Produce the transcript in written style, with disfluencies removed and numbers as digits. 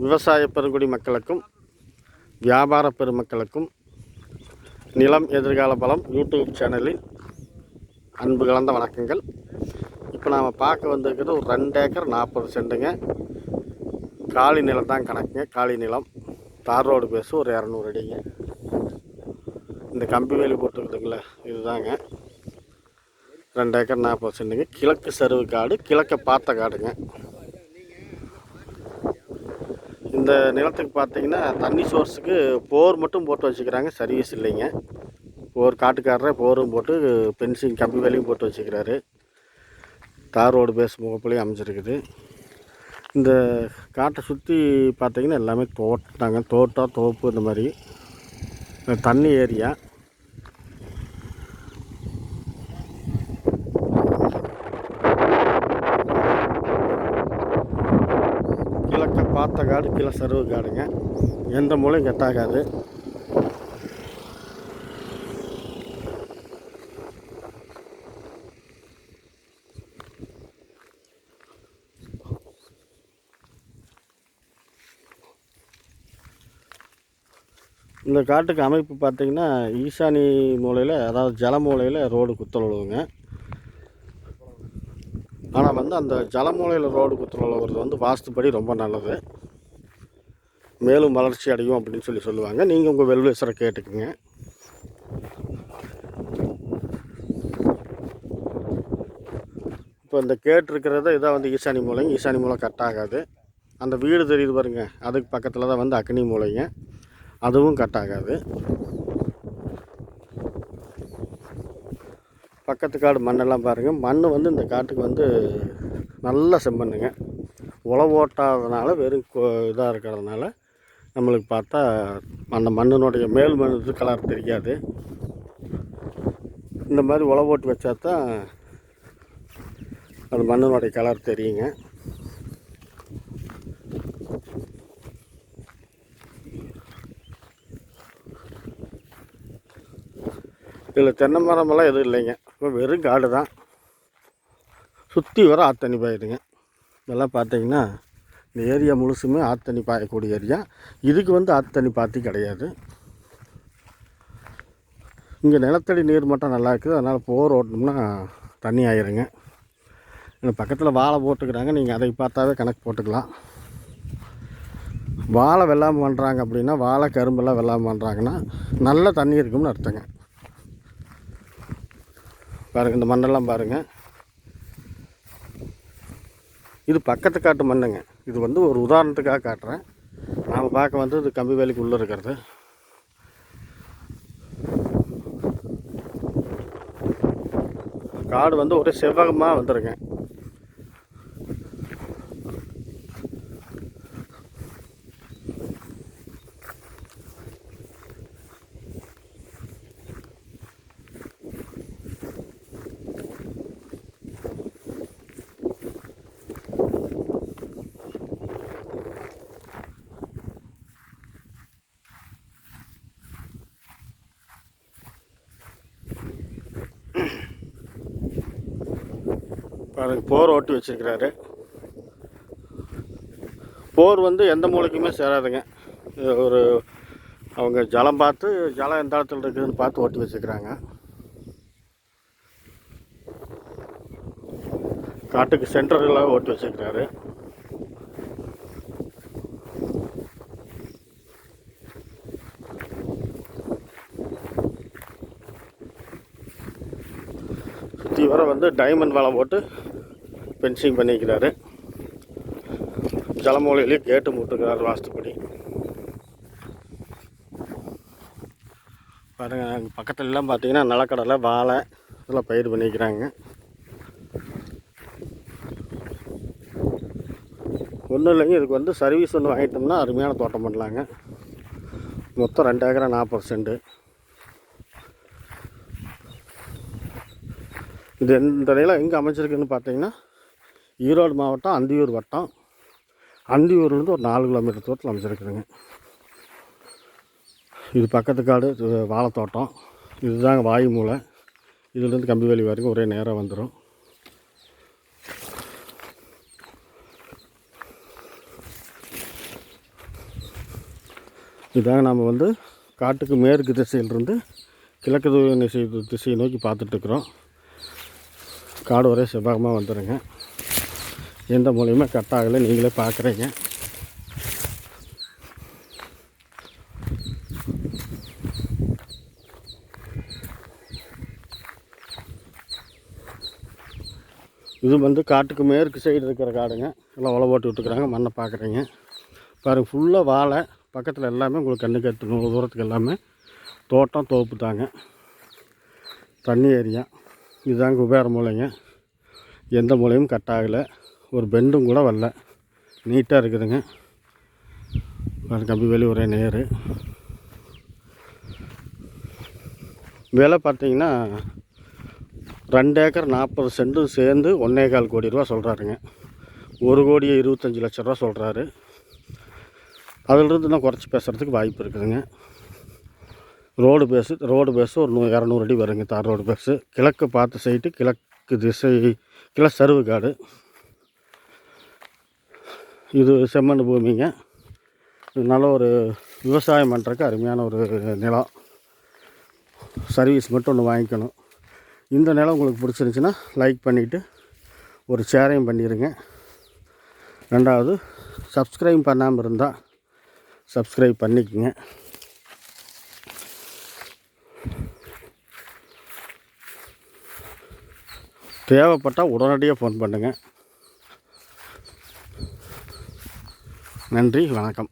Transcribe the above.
விவசாய பெருங்குடி மக்களுக்கும் வியாபார பெருமக்களுக்கும் நிலம் எதிர்கால பலம் யூடியூப் சேனலில் அன்பு கலந்த வணக்கங்கள். இப்போ நாம் பார்க்க வந்திருக்கிறது ஒரு 2 ஏக்கர் 40 சென்ட்டுங்க. காலி நிலம் தான் கணக்குங்க. காலி நிலம், தார் ரோடு பேசு ஒரு 200 அடிங்க. இந்த கம்பி வேலி போட்டுருக்குதுங்களே இதுதாங்க 2 ஏக்கர் 40 சென்ட்டுங்க. கிழக்கு சருவு காடு, கிழக்க பார்த்த காடுங்க. இந்த நிலத்துக்கு பார்த்தீங்கன்னா தண்ணி சோர்ஸுக்கு போர் மட்டும் போட்டு வச்சுக்கிறாங்க, சர்வீஸ் இல்லைங்க. போர் காட்டுக்காரரே போரும் போட்டு பென்சிங் கம்பி வேலையும் போட்டு வச்சுக்கிறாரு. தார் ரோடு பேஸ் முகப்புலையும் அமைஞ்சிருக்குது. இந்த காட்டை சுற்றி பார்த்தீங்கன்னா எல்லாமே தோட்டங்க, தோட்டம் தோப்பு இந்த மாதிரி தண்ணி ஏரியா. கிழக்க பார்த்த காடு, கிழ சருவு காடுங்க. எந்த மூலையும் கெட்டாகாது. இந்த காட்டுக்கு அமைப்பு பார்த்திங்கன்னா ஈசானி மூலையில், அதாவது ஜல மூலையில் ரோடு குத்தல் உழுவுங்க. ஆனால் அந்த ஜல மூலையில் ரோடு குத்தல் உழுவுறது வாஸ்துப்படி ரொம்ப நல்லது, மேலும் வளர்ச்சி அடையும் அப்படின்னு சொல்லுவாங்க. நீங்கள் உங்கள் வெல்விசரை கேட்டுக்குங்க. இப்போ இந்த கேட்டிருக்கிறத இதான் ஈசானி மூலைங்க. ஈசானி மூலை கட் ஆகாது. அந்த வீடு தெரியுது பாருங்க, அதுக்கு பக்கத்தில் தான் அக்னி மூலைங்க, அதுவும் கட் ஆகாது. பக்கத்து காடு மண்ணெல்லாம் பாருங்கள். மண் இந்த காட்டுக்கு நல்ல செம்மண்ணுங்க. உழவு ஓட்டாததுனால வெறும் இதாக இருக்கிறதுனால நம்மளுக்கு பார்த்தா அந்த மண்ணினுடைய மேல் மண் கலர் தெரியாது. இந்த மாதிரி உழவு ஓட்டு வச்சா தான் அந்த மண்ணினுடைய கலர் தெரியுங்க. இதில் தென்னை மரமெல்லாம் எதுவும் இல்லைங்க. இப்போ வெறும் காடு தான். சுற்றி வர ஆத்தண்ணி பாயுதுங்க. இதெல்லாம் பார்த்தீங்கன்னா இந்த ஏரியா முழுசுமே ஆத்தண்ணி பாயக்கூடிய ஏரியா. இதுக்கு ஆத்தண்ணி பாத்தி கிடையாது. இங்கே நிலத்தடி நீர் மட்டம் நல்லா இருக்குது, அதனால் போர் ஓட்டணும்னா தண்ணி ஆயிருங்க. பக்கத்தில் வாழை போட்டுக்கிறாங்க, நீங்கள் அதை பார்த்தாவே கணக்கு போட்டுக்கலாம். வாழை வெள்ளாமை பண்ணுறாங்க அப்படின்னா, வாழை கரும்பெல்லாம் வெள்ளாமை பண்ணுறாங்கன்னா நல்ல தண்ணி இருக்கும்னு அர்த்தங்க. பாருங்கள், இந்த மண்ணெல்லாம் பாருங்கள். இது பக்கத்து காட்டு மண்ணுங்க. இது ஒரு உதாரணத்துக்காக காட்டுறேன். நாம் பார்க்க இது கம்பி வேலைக்கு உள்ளே இருக்கிறது. காடு ஒரே செவ்வகமாக வந்துருங்க. போர் ஓட்டி வச்சுருக்கிறாரு. போர் எந்த மூலைக்குமே சேராதுங்க. ஒரு அவங்க ஜலம் பார்த்து, ஜலம் எந்த இடத்துல இருக்குதுன்னு பார்த்து ஓட்டி வச்சுக்கிறாங்க. காட்டுக்கு சென்டரில் ஓட்டி வச்சுருக்கிறாரு. சுற்றி வர டைமண்ட் வலை போட்டு பென்சிங் பண்ணிக்கிறாரு. ஜலமூலையிலேயே கேட்டு மூட்டுக்கிறார் வாஸ்துப்படி. பாருங்கள், பக்கத்துலலாம் பார்த்தீங்கன்னா நிலக்கடலை, வாழை இதெல்லாம் பயிர் பண்ணிக்கிறாங்க. ஒன்றும் இல்லைங்க, இதுக்கு சர்வீஸ் ஒன்று வாங்கிட்டோம்னா அருமையான தோட்டம் பண்ணலாங்க. மொத்தம் 2 ஏக்கர் 40 சென்ட். இது இந்த நிலம் எங்கே அமைச்சிருக்குன்னு பார்த்தீங்கன்னா ஈரோடு மாவட்டம் அந்தியூர் வட்டம். அந்தியூர்லேருந்து ஒரு 4 கிலோமீட்டர் தூரத்தில் அமைச்சிருக்குதுங்க. இது பக்கத்து காடு, வாழைத்தோட்டம். இதுதாங்க வாயு மூலை. இதுலேருந்து கம்பி வேலி வரைக்கும் ஒரே நேராக வந்துடும். இதாங்க நாம் வந்து காட்டுக்கு மேற்கு திசையிலிருந்து கிழக்கு திசையை நோக்கி பார்த்துட்ருக்குறோம். காடு ஒரே செவ்வகமாக வந்துடுங்க. எந்த மூலையுமே கட் ஆகலை, நீங்களே பார்க்குறீங்க. இது வந்து காட்டுக்கு மேற்கு சைடு இருக்கிற காடுங்க. எல்லாம் உழவு போட்டு விட்டுக்கிறாங்க. மண்ணை பார்க்குறீங்க பாருங்கள். ஃபுல்லாக வாழை, பக்கத்தில் எல்லாமே உங்களுக்கு கண்ணுக்கு எட்டு தூரத்துக்கு எல்லாமே தோட்டம் தோப்பு தாங்க. தண்ணி ஏரியா இதுதாங்க குபேர மூலைங்க. எந்த மூலையும் கட் ஆகலை, ஒரு பெண்டும் கூட வரல, நீட்டாக இருக்குதுங்க. கம்பி வேலி ஒரே நேர். விலை பார்த்தீங்கன்னா 2 ஏக்கர் 40 சென்ட் சேர்ந்து 1,4 கோடி ரூபா சொல்கிறாருங்க. 1,25,00,000 ரூபா சொல்கிறாரு. அதிலிருந்து இன்னும் குறைச்சி பேசுகிறதுக்கு வாய்ப்பு இருக்குதுங்க. ரோடு பேஸு ஒரு 200 அடி வருங்க. தார் ரோடு பேஸு. கிழக்கு பார்த்த சைட்டு, கிழக்கு திசை கிழ சருவு காடு. இது செம்மண் பூமிங்க. இதனால ஒரு விவசாயம் பண்ணுறதுக்கு அருமையான ஒரு நிலம். சர்வீஸ் மட்டும் ஒன்று வாங்கிக்கணும். இந்த நிலம் உங்களுக்கு பிடிச்சிருந்துச்சின்னா லைக் பண்ணிவிட்டு ஒரு ஷேரையும் பண்ணிடுங்க. ரெண்டாவது, சப்ஸ்கிரைப் பண்ணாமல் இருந்தால் சப்ஸ்கிரைப் பண்ணிக்கோங்க. தேவைப்பட்டால் உடனடியாக ஃபோன் பண்ணுங்கள். நன்றி, வணக்கம்.